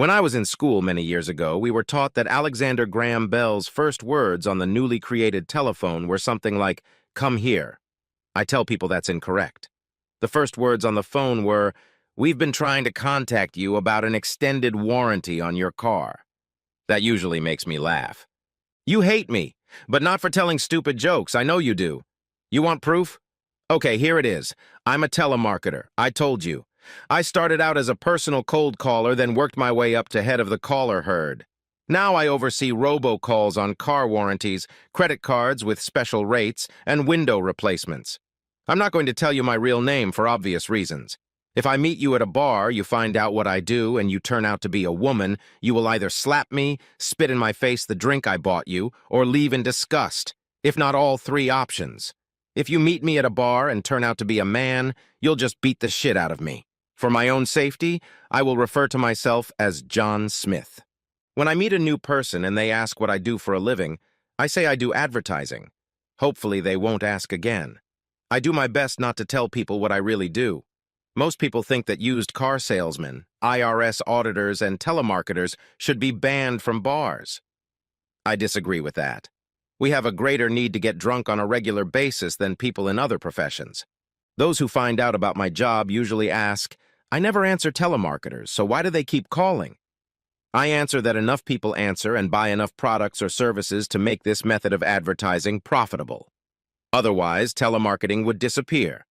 When I was in school many years ago, we were taught that Alexander Graham Bell's first words on the newly created telephone were something like, "Come here." I tell people that's incorrect. The first words on the phone were, "We've been trying to contact you about an extended warranty on your car." That usually makes me laugh. You hate me, but not for telling stupid jokes. I know you do. You want proof? Okay, here it is. I'm a telemarketer. I told you. I started out as a personal cold caller, then worked my way up to head of the caller herd. Now I oversee robocalls on car warranties, credit cards with special rates, and window replacements. I'm not going to tell you my real name for obvious reasons. If I meet you at a bar, you find out what I do, and you turn out to be a woman, you will either slap me, spit in my face the drink I bought you, or leave in disgust, if not all three options. If you meet me at a bar and turn out to be a man, you'll just beat the shit out of me. For my own safety, I will refer to myself as John Smith. When I meet a new person and they ask what I do for a living, I say I do advertising. Hopefully they won't ask again. I do my best not to tell people what I really do. Most people think that used car salesmen, IRS auditors, and telemarketers should be banned from bars. I disagree with that. We have a greater need to get drunk on a regular basis than people in other professions. Those who find out about my job usually ask, "I never answer telemarketers, so why do they keep calling?" I answer that enough people answer and buy enough products or services to make this method of advertising profitable. Otherwise, telemarketing would disappear.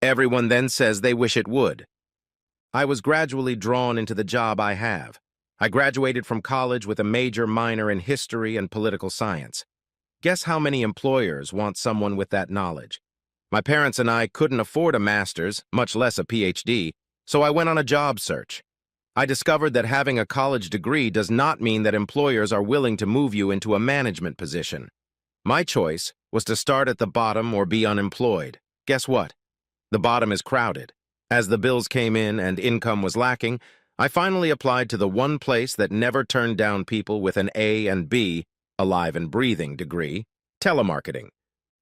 Everyone then says they wish it would. I was gradually drawn into the job I have. I graduated from college with a major minor in history and political science. Guess how many employers want someone with that knowledge? My parents and I couldn't afford a master's, much less a PhD, so I went on a job search. I discovered that having a college degree does not mean that employers are willing to move you into a management position. My choice was to start at the bottom or be unemployed. Guess what? The bottom is crowded. As the bills came in and income was lacking, I finally applied to the one place that never turned down people with an A and B, alive and breathing degree, telemarketing.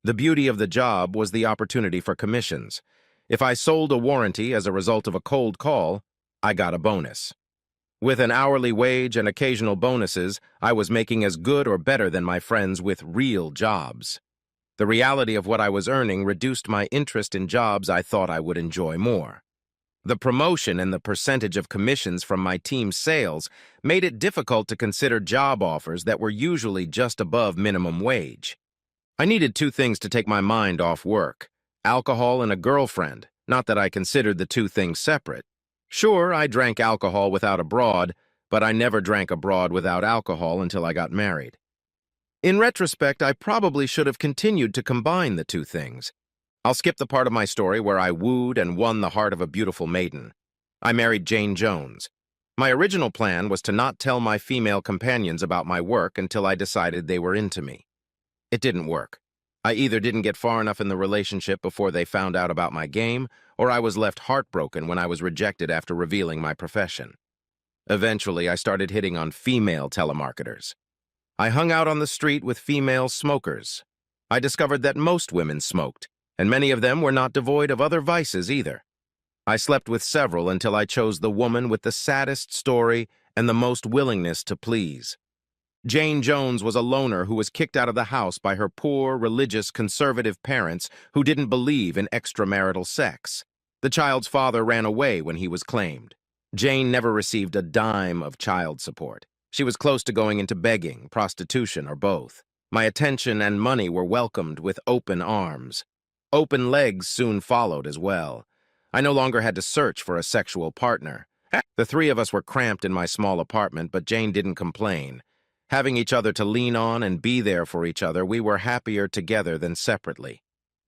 The beauty of the job was the opportunity for commissions. If I sold a warranty as a result of a cold call, I got a bonus. With an hourly wage and occasional bonuses, I was making as good or better than my friends with real jobs. The reality of what I was earning reduced my interest in jobs I thought I would enjoy more. The promotion and the percentage of commissions from my team's sales made it difficult to consider job offers that were usually just above minimum wage. I needed two things to take my mind off work: alcohol and a girlfriend, not that I considered the two things separate. Sure, I drank alcohol without a broad, but I never drank a broad without alcohol until I got married. In retrospect, I probably should have continued to combine the two things. I'll skip the part of my story where I wooed and won the heart of a beautiful maiden. I married Jane Jones. My original plan was to not tell my female companions about my work until I decided they were into me. It didn't work. I either didn't get far enough in the relationship before they found out about my game, or I was left heartbroken when I was rejected after revealing my profession. Eventually, I started hitting on female telemarketers. I hung out on the street with female smokers. I discovered that most women smoked, and many of them were not devoid of other vices either. I slept with several until I chose the woman with the saddest story and the most willingness to please. Jane Jones was a loner who was kicked out of the house by her poor, religious, conservative parents who didn't believe in extramarital sex. The child's father ran away when he was claimed. Jane never received a dime of child support. She was close to going into begging, prostitution, or both. My attention and money were welcomed with open arms. Open legs soon followed as well. I no longer had to search for a sexual partner. The three of us were cramped in my small apartment, but Jane didn't complain. Having each other to lean on and be there for each other, we were happier together than separately.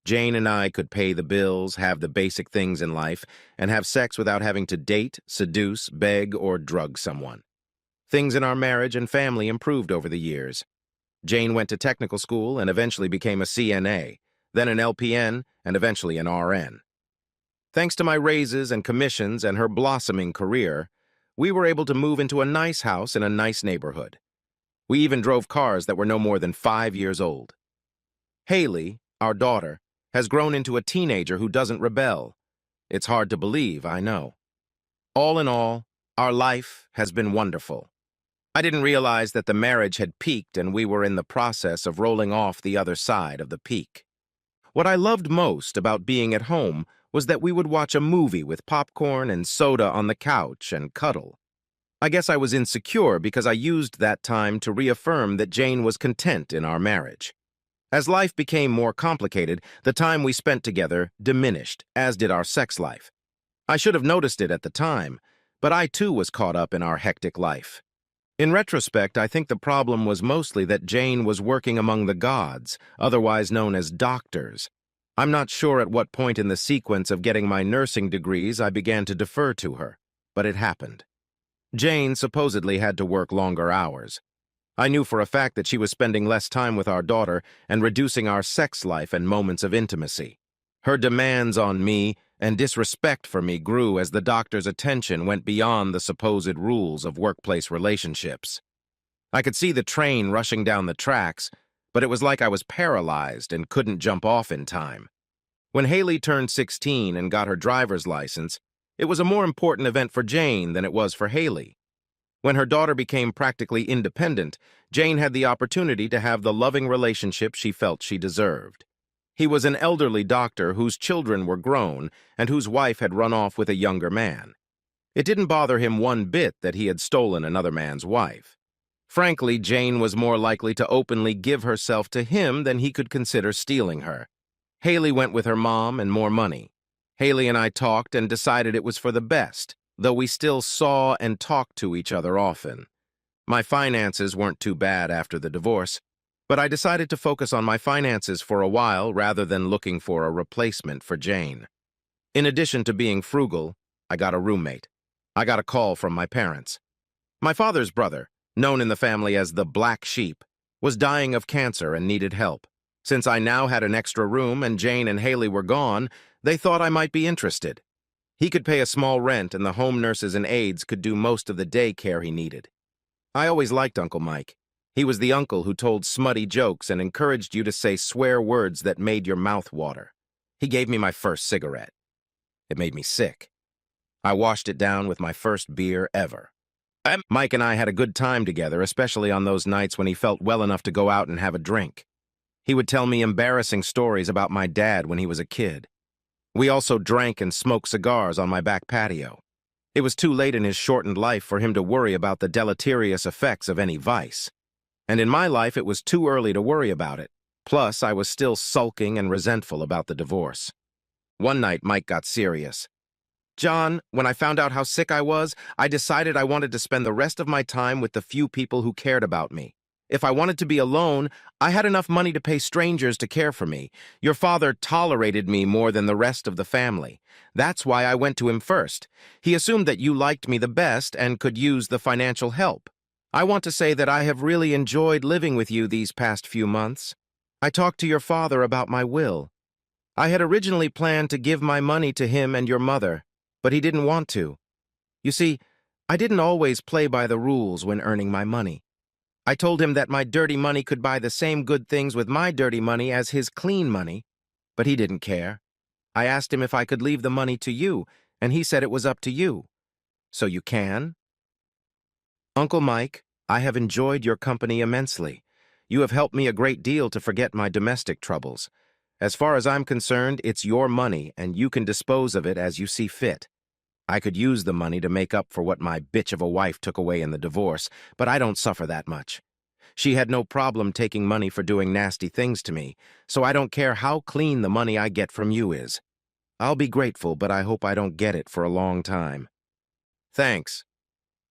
Jane and I could pay the bills, have the basic things in life, and have sex without having to date, seduce, beg, or drug someone. Things in our marriage and family improved over the years. Jane went to technical school and eventually became a CNA, then an LPN, and eventually an RN. Thanks to my raises and commissions and her blossoming career, we were able to move into a nice house in a nice neighborhood. We even drove cars that were no more than 5 years old. Haley, our daughter, has grown into a teenager who doesn't rebel. It's hard to believe, I know. All in all, Our life has been wonderful. I didn't realize that the marriage had peaked and we were in the process of rolling off the other side of the peak. What I loved most about being at home was that we would watch a movie with popcorn and soda on the couch and cuddle. I guess I was insecure because I used that time to reaffirm that Jane was content in our marriage. As life became more complicated, the time we spent together diminished, as did our sex life. I should have noticed it at the time, but I too was caught up in our hectic life. In retrospect, I think the problem was mostly that Jane was working among the gods, otherwise known as doctors. I'm not sure at what point in the sequence of getting my nursing degrees I began to defer to her, but it happened. Jane supposedly had to work longer hours. I knew for a fact that she was spending less time with our daughter and reducing our sex life and moments of intimacy. Her demands on me and disrespect for me grew as the doctor's attention went beyond the supposed rules of workplace relationships. I could see the train rushing down the tracks, but it was like I was paralyzed and couldn't jump off in time. When Haley turned 16 and got her driver's license, it was a more important event for Jane than it was for Haley. When her daughter became practically independent, Jane had the opportunity to have the loving relationship she felt she deserved. He was an elderly doctor whose children were grown and whose wife had run off with a younger man. It didn't bother him one bit that he had stolen another man's wife. Frankly, Jane was more likely to openly give herself to him than he could consider stealing her. Haley went with her mom and more money. Haley and I talked and decided it was for the best, though we still saw and talked to each other often. My finances weren't too bad after the divorce, but I decided to focus on my finances for a while rather than looking for a replacement for Jane. In addition to being frugal, I got a roommate. I got a call from my parents. My father's brother, known in the family as the Black Sheep, was dying of cancer and needed help. Since I now had an extra room and Jane and Haley were gone, they thought I might be interested. He could pay a small rent and the home nurses and aides could do most of the day care he needed. I always liked Uncle Mike. He was the uncle who told smutty jokes and encouraged you to say swear words that made your mouth water. He gave me my first cigarette. It made me sick. I washed it down with my first beer ever. Mike and I had a good time together, especially on those nights when he felt well enough to go out and have a drink. He would tell me embarrassing stories about my dad when he was a kid. We also drank and smoked cigars on my back patio. It was too late in his shortened life for him to worry about the deleterious effects of any vice. And in my life, it was too early to worry about it. Plus, I was still sulking and resentful about the divorce. One night, Mike got serious. "John, when I found out how sick I was, I decided I wanted to spend the rest of my time with the few people who cared about me. If I wanted to be alone, I had enough money to pay strangers to care for me. Your father tolerated me more than the rest of the family. That's why I went to him first. He assumed that you liked me the best and could use the financial help. I want to say that I have really enjoyed living with you these past few months. I talked to your father about my will. I had originally planned to give my money to him and your mother, but he didn't want to. You see, I didn't always play by the rules when earning my money. I told him that my dirty money could buy the same good things with my dirty money as his clean money, but he didn't care. I asked him if I could leave the money to you, and he said it was up to you. So you can? Uncle Mike, I have enjoyed your company immensely. You have helped me a great deal to forget my domestic troubles. As far as I'm concerned, it's your money, and you can dispose of it as you see fit. I could use the money to make up for what my bitch of a wife took away in the divorce, but I don't suffer that much. She had no problem taking money for doing nasty things to me, so I don't care how clean the money I get from you is. I'll be grateful, but I hope I don't get it for a long time. Thanks.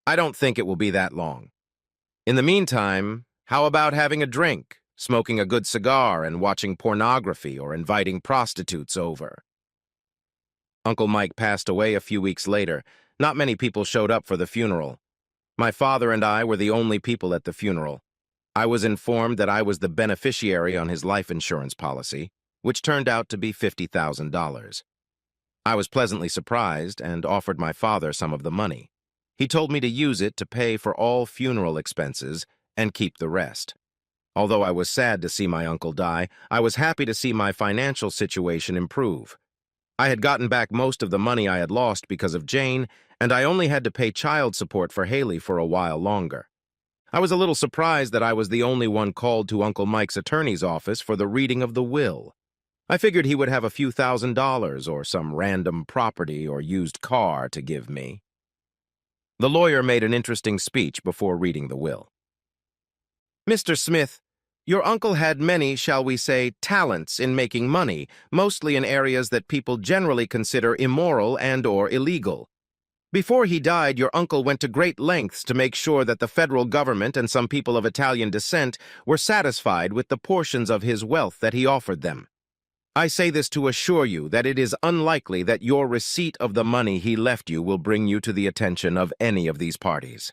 I don't think it will be that long. In the meantime, how about having a drink, smoking a good cigar, and watching pornography or inviting prostitutes over? Uncle Mike passed away a few weeks later. Not many people showed up for the funeral. My father and I were the only people at the funeral. I was informed that I was the beneficiary on his life insurance policy, which turned out to be $50,000. I was pleasantly surprised and offered my father some of the money. He told me to use it to pay for all funeral expenses and keep the rest. Although I was sad to see my uncle die, I was happy to see my financial situation improve. I had gotten back most of the money I had lost because of Jane, and I only had to pay child support for Haley for a while longer. I was a little surprised that I was the only one called to Uncle Mike's attorney's office for the reading of the will. I figured he would have a few $1,000s or some random property or used car to give me. The lawyer made an interesting speech before reading the will. Mr. Smith, your uncle had many, shall we say, talents in making money, mostly in areas that people generally consider immoral and/or illegal. Before he died, your uncle went to great lengths to make sure that the federal government and some people of Italian descent were satisfied with the portions of his wealth that he offered them. I say this to assure you that it is unlikely that your receipt of the money he left you will bring you to the attention of any of these parties.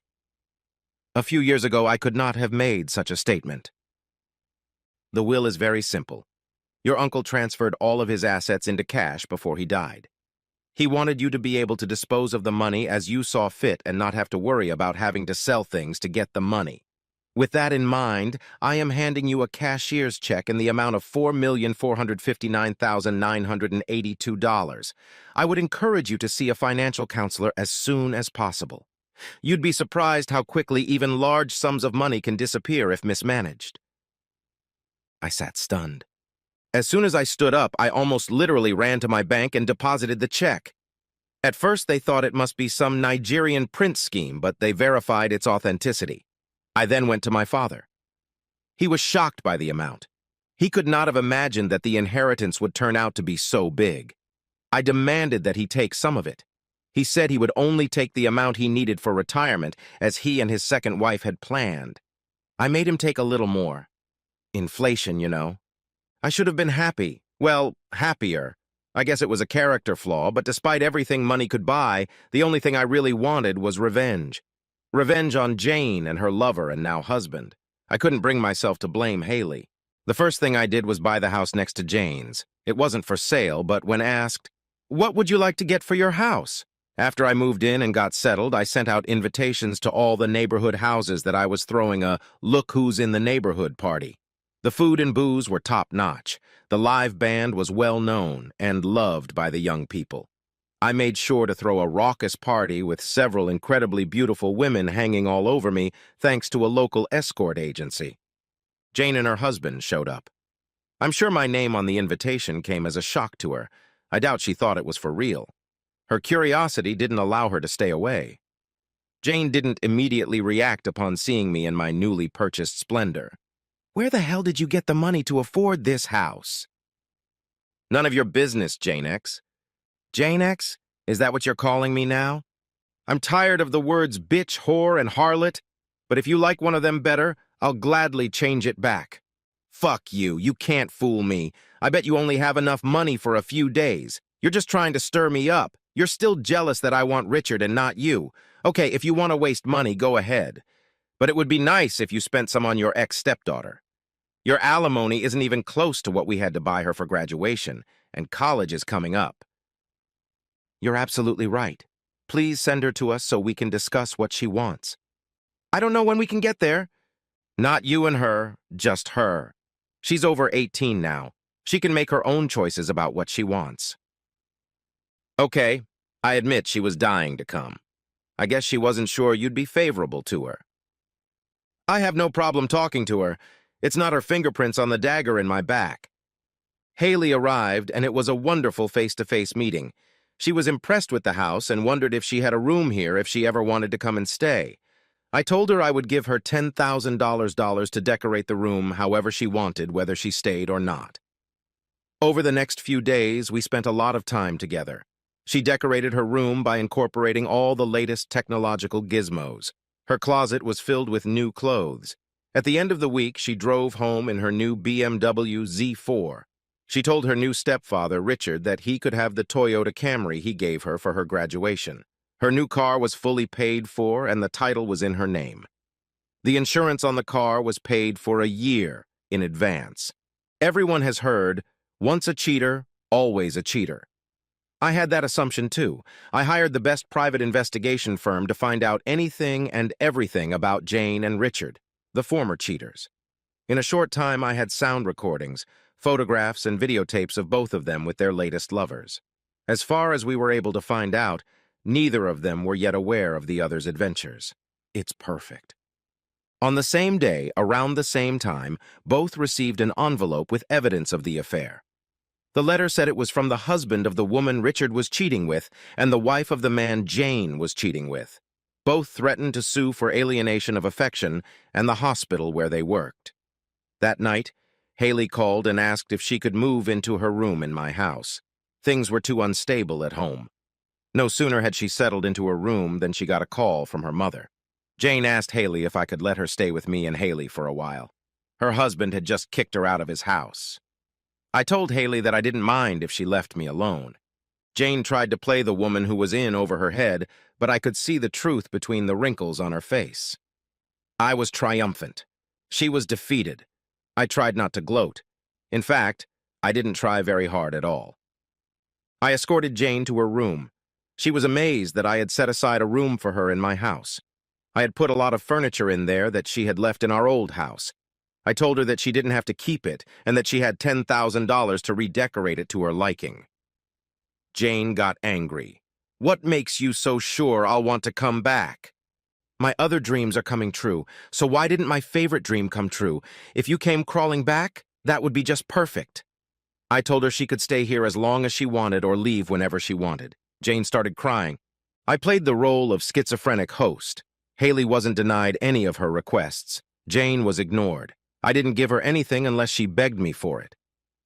A few years ago, I could not have made such a statement. The will is very simple. Your uncle transferred all of his assets into cash before he died. He wanted you to be able to dispose of the money as you saw fit and not have to worry about having to sell things to get the money. With that in mind, I am handing you a cashier's check in the amount of $4,459,982. I would encourage you to see a financial counselor as soon as possible. You'd be surprised how quickly even large sums of money can disappear if mismanaged. I sat stunned. As soon as I stood up, I almost literally ran to my bank and deposited the check. At first, they thought it must be some Nigerian print scheme, but they verified its authenticity. I then went to my father. He was shocked by the amount. He could not have imagined that the inheritance would turn out to be so big. I demanded that he take some of it. He said he would only take the amount he needed for retirement, as he and his second wife had planned. I made him take a little more. Inflation, you know. I should have been happy. Well, happier. I guess it was a character flaw, but despite everything money could buy, the only thing I really wanted was revenge. Revenge on Jane and her lover and now husband. I couldn't bring myself to blame Haley. The first thing I did was buy the house next to Jane's. It wasn't for sale, but when asked, "What would you like to get for your house?" After I moved in and got settled, I sent out invitations to all the neighborhood houses that I was throwing a "look who's in the neighborhood" party. The food and booze were top-notch. The live band was well-known and loved by the young people. I made sure to throw a raucous party with several incredibly beautiful women hanging all over me thanks to a local escort agency. Jane and her husband showed up. I'm sure my name on the invitation came as a shock to her. I doubt she thought it was for real. Her curiosity didn't allow her to stay away. Jane didn't immediately react upon seeing me in my newly purchased splendor. "Where the hell did you get the money to afford this house?" "None of your business, Jane X." Jane X? Is that what you're calling me now? I'm tired of the words bitch, whore, and harlot, but if you like one of them better, I'll gladly change it back. Fuck you, you can't fool me. I bet you only have enough money for a few days. You're just trying to stir me up. You're still jealous that I want Richard and not you. Okay, if you want to waste money, go ahead. But it would be nice if you spent some on your ex-stepdaughter. Your alimony isn't even close to what we had to buy her for graduation, and college is coming up. You're absolutely right. Please send her to us so we can discuss what she wants. I don't know when we can get there. Not you and her, just her. She's over 18 now. She can make her own choices about what she wants. Okay, I admit she was dying to come. I guess she wasn't sure you'd be favorable to her. I have no problem talking to her. It's not her fingerprints on the dagger in my back. Haley arrived, and it was a wonderful face-to-face meeting. She was impressed with the house and wondered if she had a room here if she ever wanted to come and stay. I told her I would give her $10,000 to decorate the room however she wanted, whether she stayed or not. Over the next few days, we spent a lot of time together. She decorated her room by incorporating all the latest technological gizmos. Her closet was filled with new clothes. At the end of the week, she drove home in her new BMW Z4. She told her new stepfather, Richard, that he could have the Toyota Camry he gave her for her graduation. Her new car was fully paid for, and the title was in her name. The insurance on the car was paid for a year in advance. Everyone has heard, once a cheater, always a cheater. I had that assumption too. I hired the best private investigation firm to find out anything and everything about Jane and Richard, the former cheaters. In a short time, I had sound recordings, photographs, and videotapes of both of them with their latest lovers. As far as we were able to find out, Neither of them were yet aware of the other's adventures. It's perfect. On the same day, around the same time, both received an envelope with evidence of the affair. The letter said it was from the husband of the woman Richard was cheating with and the wife of the man Jane was cheating with. Both threatened to sue for alienation of affection and the hospital where they worked. That night, Haley called and asked if she could move into her room in my house. Things were too unstable at home. No sooner had she settled into her room than she got a call from her mother. Jane asked Haley if I could let her stay with me and Haley for a while. Her husband had just kicked her out of his house. I told Haley that I didn't mind if she left me alone. Jane tried to play the woman who was in over her head, but I could see the truth between the wrinkles on her face. I was triumphant. She was defeated. I tried not to gloat. In fact, I didn't try very hard at all. I escorted Jane to her room. She was amazed that I had set aside a room for her in my house. I had put a lot of furniture in there that she had left in our old house. I told her that she didn't have to keep it and that she had $10,000 to redecorate it to her liking. Jane got angry. "What makes you so sure I'll want to come back?" "My other dreams are coming true, so why didn't my favorite dream come true? If you came crawling back, that would be just perfect." I told her she could stay here as long as she wanted or leave whenever she wanted. Jane started crying. I played the role of schizophrenic host. Haley wasn't denied any of her requests. Jane was ignored. I didn't give her anything unless she begged me for it.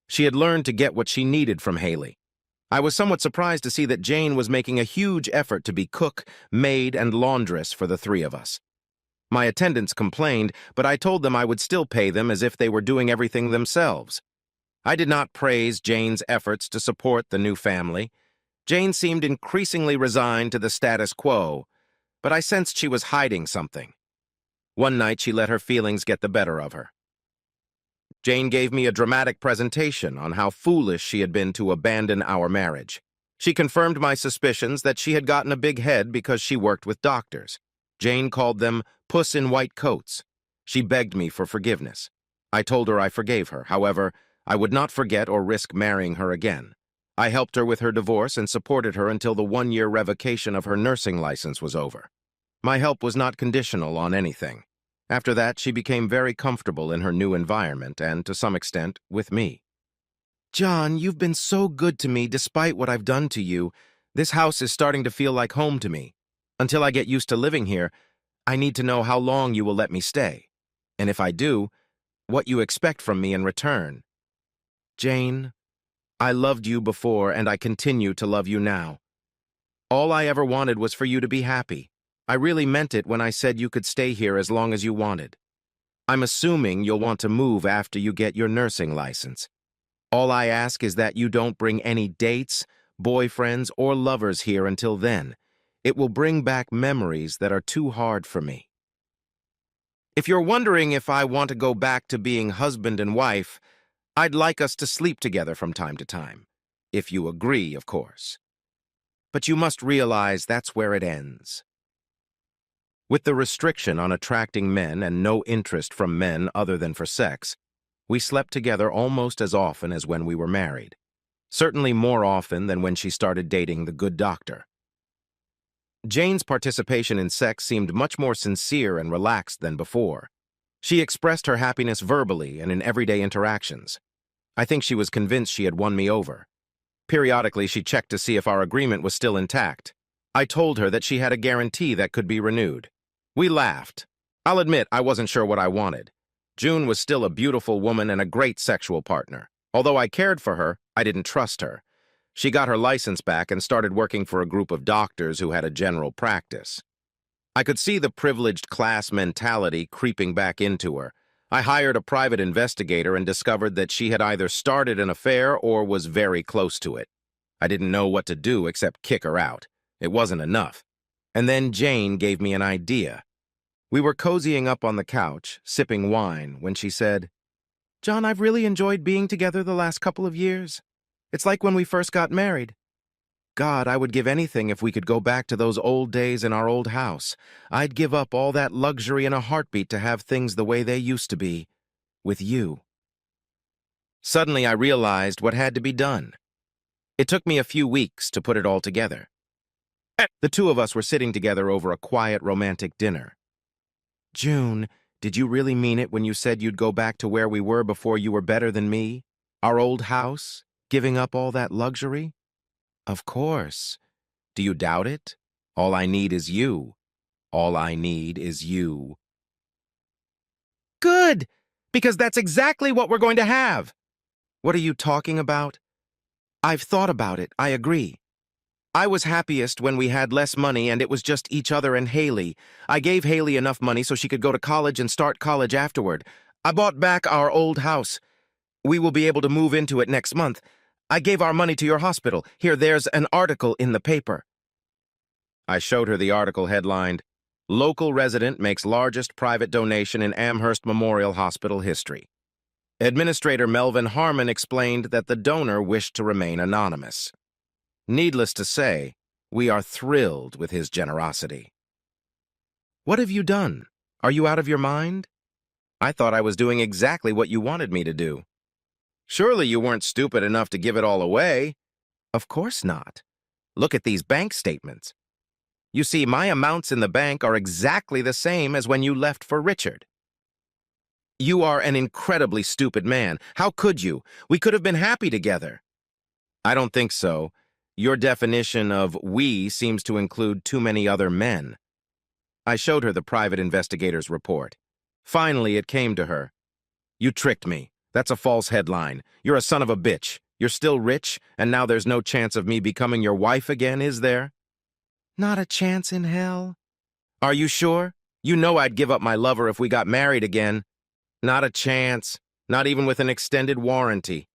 She had learned to get what she needed from Haley. I was somewhat surprised to see that Jane was making a huge effort to be cook, maid, and laundress for the three of us. My attendants complained, but I told them I would still pay them as if they were doing everything themselves. I did not praise Jane's efforts to support the new family. Jane seemed increasingly resigned to the status quo, but I sensed she was hiding something. One night she let her feelings get the better of her. Jane gave me a dramatic presentation on how foolish she had been to abandon our marriage. She confirmed my suspicions that she had gotten a big head because she worked with doctors. Jane called them puss in white coats. She begged me for forgiveness. I told her I forgave her. However, I would not forget or risk marrying her again. I helped her with her divorce and supported her until the one-year revocation of her nursing license was over. My help was not conditional on anything. After that, she became very comfortable in her new environment and, to some extent, with me. "John, you've been so good to me despite what I've done to you. This house is starting to feel like home to me. Until I get used to living here, I need to know how long you will let me stay. And if I do, what you expect from me in return. Jane, I loved you before and I continue to love you now. All I ever wanted was for you to be happy. I really meant it when I said you could stay here as long as you wanted. I'm assuming you'll want to move after you get your nursing license. All I ask is that you don't bring any dates, boyfriends, or lovers here until then. It will bring back memories that are too hard for me. If you're wondering if I want to go back to being husband and wife, I'd like us to sleep together from time to time. If you agree, of course. But you must realize that's where it ends. With the restriction on attracting men and no interest from men other than for sex, we slept together almost as often as when we were married. Certainly more often than when she started dating the good doctor. Jane's participation in sex seemed much more sincere and relaxed than before. She expressed her happiness verbally and in everyday interactions. I think she was convinced she had won me over. Periodically, she checked to see if our agreement was still intact. I told her that she had a guarantee that could be renewed. We laughed. I'll admit I wasn't sure what I wanted. June was still a beautiful woman and a great sexual partner. Although I cared for her, I didn't trust her. She got her license back and started working for a group of doctors who had a general practice. I could see the privileged class mentality creeping back into her. I hired a private investigator and discovered that she had either started an affair or was very close to it. I didn't know what to do except kick her out. It wasn't enough. And then Jane gave me an idea. We were cozying up on the couch, sipping wine, when she said, "John, I've really enjoyed being together the last couple of years. It's like when we first got married. God, I would give anything if we could go back to those old days in our old house. I'd give up all that luxury in a heartbeat to have things the way they used to be. With you." Suddenly I realized what had to be done. It took me a few weeks to put it all together. The two of us were sitting together over a quiet, romantic dinner. June, did you really mean it when you said you'd go back to where we were before you were better than me? Our old house? Giving up all that luxury? Of course. Do you doubt it? All I need is you. All I need is you. Good! Because that's exactly what we're going to have. What are you talking about? I've thought about it, I agree. I was happiest when we had less money and it was just each other and Haley. I gave Haley enough money so she could go to college and start college afterward. I bought back our old house. We will be able to move into it next month. I gave our money to your hospital. Here, there's an article in the paper. I showed her the article headlined, Local Resident Makes Largest Private Donation in Amherst Memorial Hospital History. Administrator Melvin Harmon explained that the donor wished to remain anonymous. Needless to say, we are thrilled with his generosity. What have you done? Are you out of your mind? I thought I was doing exactly what you wanted me to do. Surely you weren't stupid enough to give it all away? Of course not. Look at these bank statements. You see, my amounts in the bank are exactly the same as when you left for Richard. You are an incredibly stupid man. How could you? We could have been happy together. I don't think so. Your definition of we seems to include too many other men. I showed her the private investigator's report. Finally, it came to her. You tricked me. That's a false headline. You're a son of a bitch. You're still rich, and now there's no chance of me becoming your wife again, is there? Not a chance in hell. Are you sure? You know I'd give up my lover if we got married again. Not a chance. Not even with an extended warranty.